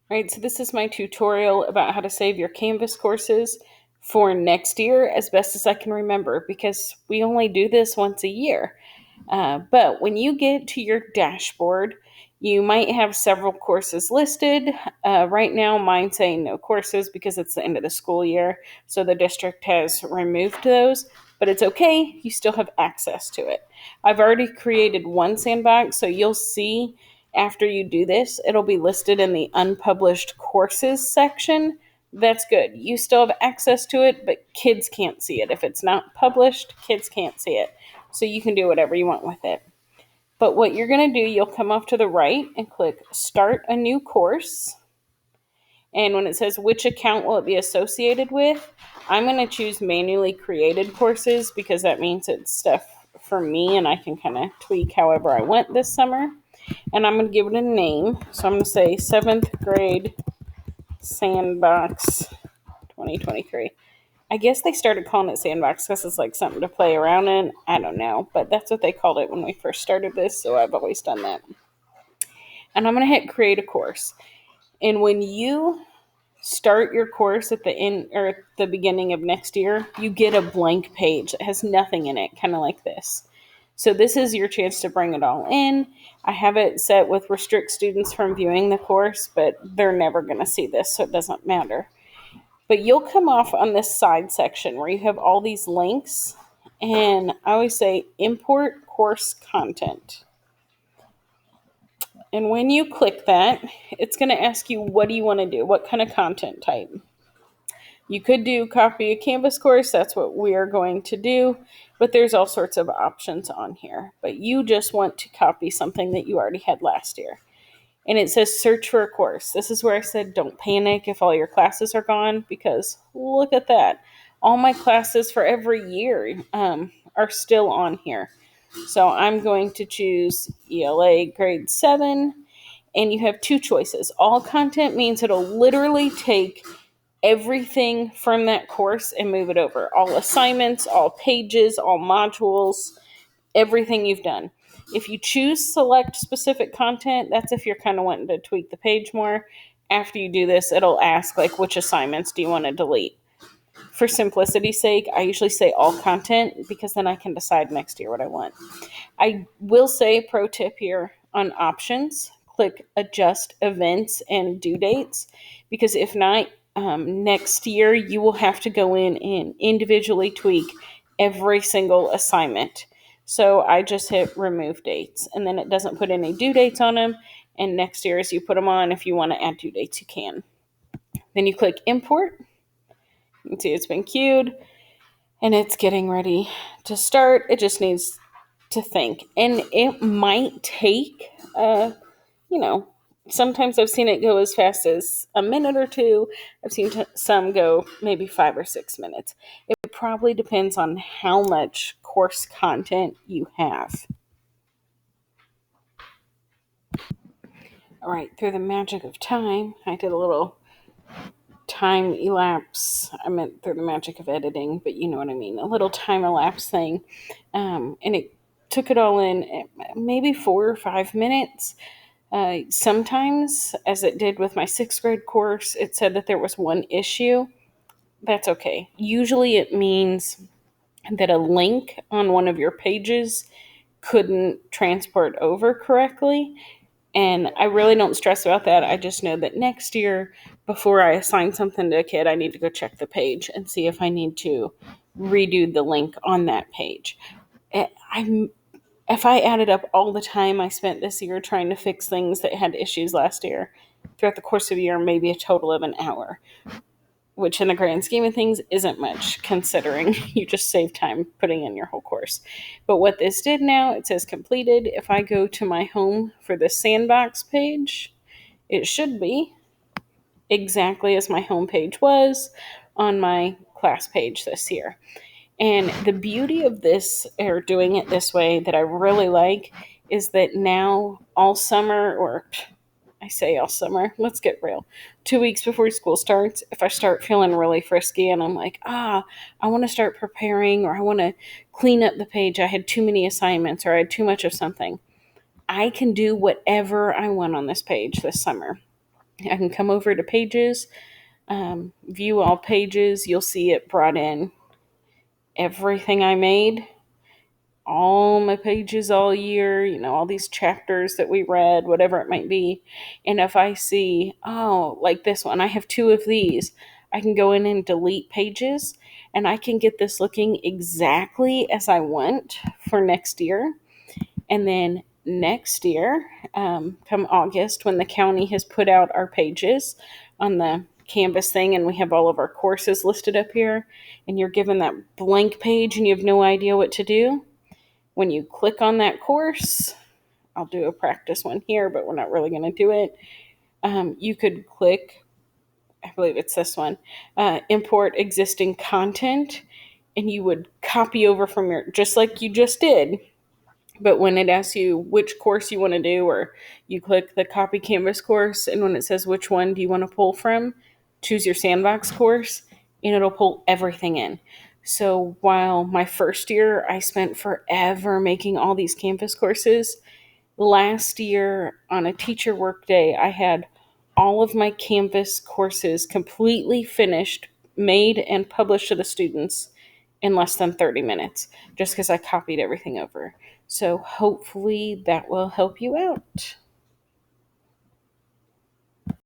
Right, so this is my tutorial about how to save your Canvas courses for next year as best as I can remember because we only do this once a year. But when you get to your dashboard, you might have several courses listed. Right now, mine's saying no courses because it's the end of the school year, so the district has removed those, but it's okay, you still have access to it. I've already created one sandbox, so you'll see after you do this, it'll be listed in the unpublished courses section. That's good. You still have access to it, but kids can't see it. If it's not published, kids can't see it. So you can do whatever you want with it. But what you're going to do, you'll come off to the right and click Start a New Course. And when it says which account will it be associated with, I'm going to choose manually created courses because that means it's stuff for me and I can kind of tweak however I want this summer. And I'm going to give it a name. So I'm going to say 7th grade Sandbox 2023. I guess they started calling it Sandbox because it's like something to play around in. I don't know, but that's what they called it when we first started this, so I've always done that. And I'm going to hit create a course. And when you start your course at the end or at the beginning of next year, you get a blank page that has nothing in it, kind of like this. So this is your chance to bring it all in. I have it set with restrict students from viewing the course, but they're never going to see this, so it doesn't matter. But you'll come off on this side section where you have all these links, and I always say import course content. And when you click that, it's going to ask you, what do you want to do? What kind of content type? You could do copy a Canvas course. That's what we are going to do. But there's all sorts of options on here. But you just want to copy something that you already had last year. And it says search for a course. This is where I said don't panic if all your classes are gone because look at that. All my classes for every year are still on here. So I'm going to choose ELA grade 7. And you have two choices. All content means it'll literally take everything from that course and move it over. All assignments, all pages, all modules, everything you've done. If you choose select specific content, that's if you're kind of wanting to tweak the page more. After you do this, it'll ask like which assignments do you want to delete. For simplicity's sake, I usually say all content because then I can decide next year what I want. I will say pro tip here on options, click adjust events and due dates because if not, next year you will have to go in and individually tweak every single assignment. So I just hit remove dates and then it doesn't put any due dates on them. And next year, as you put them on, if you want to add due dates, you can. Then you click import. You can see it's been queued and it's getting ready to start. It just needs to think. And it might take, you know, sometimes I've seen it go as fast as a minute or two. I've seen some go maybe 5 or 6 minutes. It probably depends on how much course content you have. All right, through the magic of time, I did a little time elapse. I meant through the magic of editing, but you know what I mean. A little time elapse thing. And it took it all in maybe 4 or 5 minutes. Sometimes, as it did with my 6th grade course, it said that there was one issue. That's okay. Usually it means that a link on one of your pages couldn't transport over correctly. And I really don't stress about that. I just know that next year, before I assign something to a kid, I need to go check the page and see if I need to redo the link on that page. I'm If I added up all the time I spent this year trying to fix things that had issues last year, throughout the course of a year, maybe a total of an hour, which in the grand scheme of things isn't much considering you just save time putting in your whole course. But what this did now, it says completed. If I go to my home for the sandbox page, it should be exactly as my home page was on my class page this year. And the beauty of this, or doing it this way, that I really like is that now all summer, or I say all summer, let's get real. 2 weeks before school starts, if I start feeling really frisky and I'm like, I want to start preparing or I want to clean up the page, I had too many assignments or I had too much of something, I can do whatever I want on this page this summer. I can come over to pages, view all pages. You'll see it brought in everything I made, all my pages all year, all these chapters that we read, whatever it might be. And if I see, oh, like this one, I have 2 of these, I can go in and delete pages, and I can get this looking exactly as I want for next year. And then next year, come August, when the county has put out our pages on the Canvas thing and we have all of our courses listed up here, and you're given that blank page and you have no idea what to do, when you click on that course, I'll do a practice one here, but we're not really going to do it. You could click, I believe it's this one, import existing content, and you would copy over from your, just like you just did. But when it asks you which course you want to do, or you click the copy Canvas course, and when it says which one do you want to pull from, choose your Sandbox course, and it'll pull everything in. So while my first year, I spent forever making all these Canvas courses, last year on a teacher work day, I had all of my Canvas courses completely finished, made, and published to the students in less than 30 minutes, just because I copied everything over. So hopefully that will help you out.